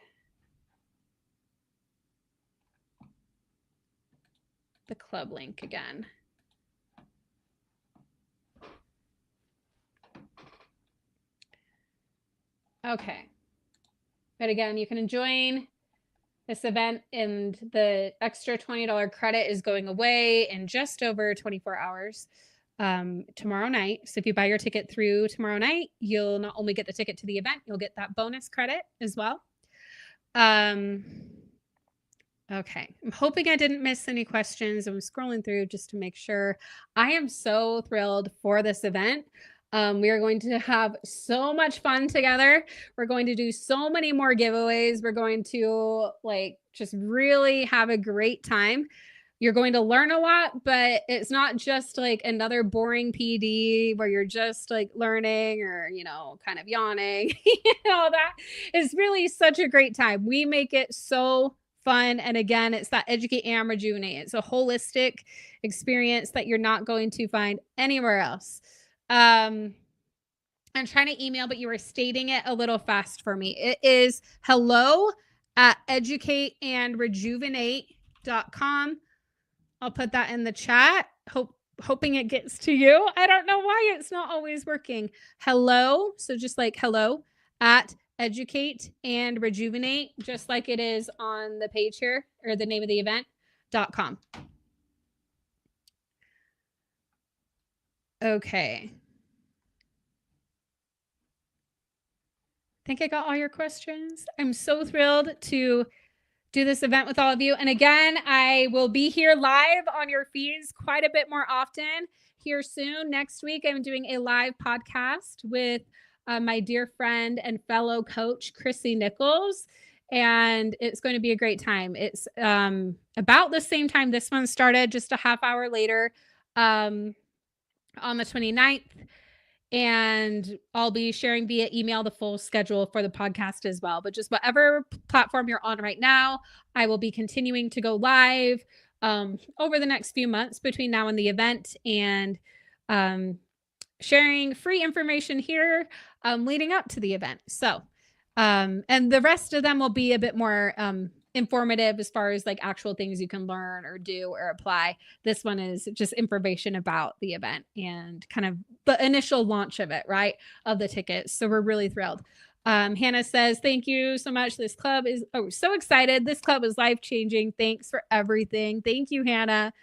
the club link again. Okay. But again, you can join this event, and the extra $20 credit is going away in just over 24 hours tomorrow night. So if you buy your ticket through tomorrow night, you'll not only get the ticket to the event, you'll get that bonus credit as well. Okay, I'm hoping I didn't miss any questions. I'm scrolling through just to make sure. I am so thrilled for this event. We are going to have so much fun together. We're going to do so many more giveaways. We're going to just really have a great time. You're going to learn a lot, but it's not just like another boring PD where you're just learning or, kind of yawning. That is really such a great time. We make it so fun. And again, it's that Educate and Rejuvenate. It's a holistic experience that you're not going to find anywhere else. I'm trying to email, but you were stating it a little fast for me. It is hello@educateandrejuvenate.com. I'll put that in the chat. Hoping it gets to you. I don't know why it's not always working. Hello. So just like hello at Educate and Rejuvenate, just like it is on the page here, or the name of the event.com. Okay. I think I got all your questions. I'm so thrilled to do this event with all of you. And again, I will be here live on your feeds quite a bit more often here soon. Next week, I'm doing a live podcast with my dear friend and fellow coach, Chrissy Nichols. And it's going to be a great time. It's about the same time this one started, just a half hour later on the 29th. And I'll be sharing via email the full schedule for the podcast as well. But just whatever platform you're on right now, I will be continuing to go live over the next few months between now and the event, and sharing free information here leading up to the event. So, and the rest of them will be a bit more informative as far as actual things you can learn or do or apply. This one is just information about the event and kind of the initial launch of it, right? Of the tickets. So we're really thrilled. Hannah says, thank you so much. This club is so excited. This club is life-changing. Thanks for everything. Thank you, Hannah.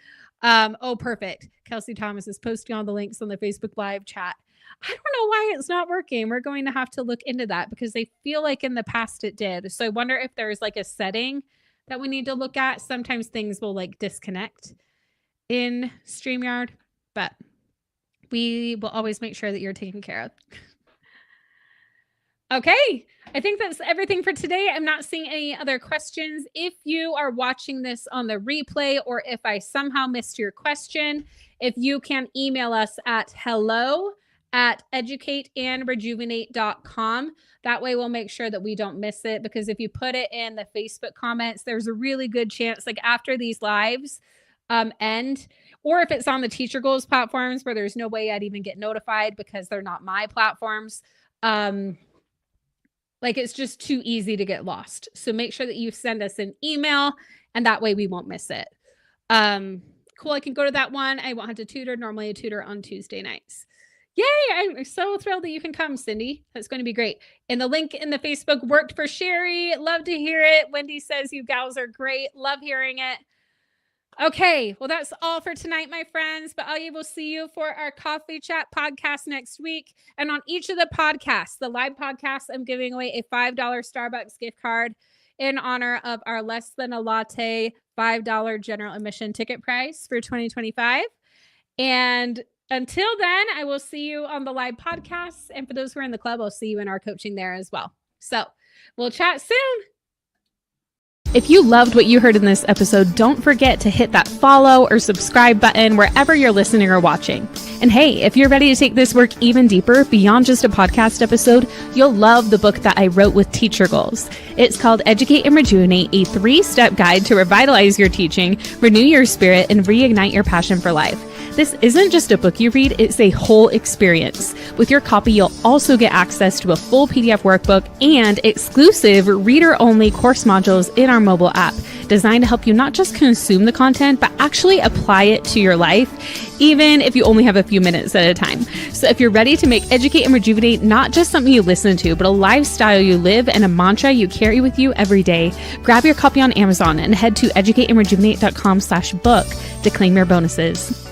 Perfect. Kelsey Thomas is posting all the links on the Facebook Live chat. I don't know why it's not working. We're going to have to look into that, because I feel like in the past it did. So I wonder if there's a setting that we need to look at. Sometimes things will disconnect in StreamYard, but we will always make sure that you're taken care of. Okay. I think that's everything for today. I'm not seeing any other questions. If you are watching this on the replay, or if I somehow missed your question, if you can email us at hello@educateandrejuvenate.com. That way we'll make sure that we don't miss it, because if you put it in the Facebook comments, there's a really good chance, like after these lives end, or if it's on the TeacherGoals platforms where there's no way I'd even get notified because they're not my platforms. Like it's just too easy to get lost. So make sure that you send us an email, and that way we won't miss it. Cool. I can go to that one. I won't have to tutor. Normally I tutor on Tuesday nights. Yay. I'm so thrilled that you can come, Cindy. That's going to be great. And the link in the Facebook worked for Sherry. Love to hear it. Wendy says you gals are great. Love hearing it. Okay, well, that's all for tonight, my friends, but I will see you for our coffee chat podcast next week. And on each of the podcasts, the live podcasts, I'm giving away a $5 Starbucks gift card in honor of our less than a latte $5 general admission ticket price for 2025. And until then, I will see you on the live podcasts. And for those who are in the club, I'll see you in our coaching there as well. So we'll chat soon. If you loved what you heard in this episode, don't forget to hit that follow or subscribe button wherever you're listening or watching. And hey, if you're ready to take this work even deeper beyond just a podcast episode, you'll love the book that I wrote with TeacherGoals. It's called Educate and Rejuvenate, a 3-step guide to revitalize your teaching, renew your spirit, and reignite your passion for life. This isn't just a book you read, it's a whole experience. With your copy, you'll also get access to a full PDF workbook and exclusive reader-only course modules in our mobile app, designed to help you not just consume the content, but actually apply it to your life, even if you only have a few minutes at a time. So if you're ready to make Educate and Rejuvenate not just something you listen to, but a lifestyle you live and a mantra you carry with you every day, grab your copy on Amazon and head to educateandrejuvenate.com/book to claim your bonuses.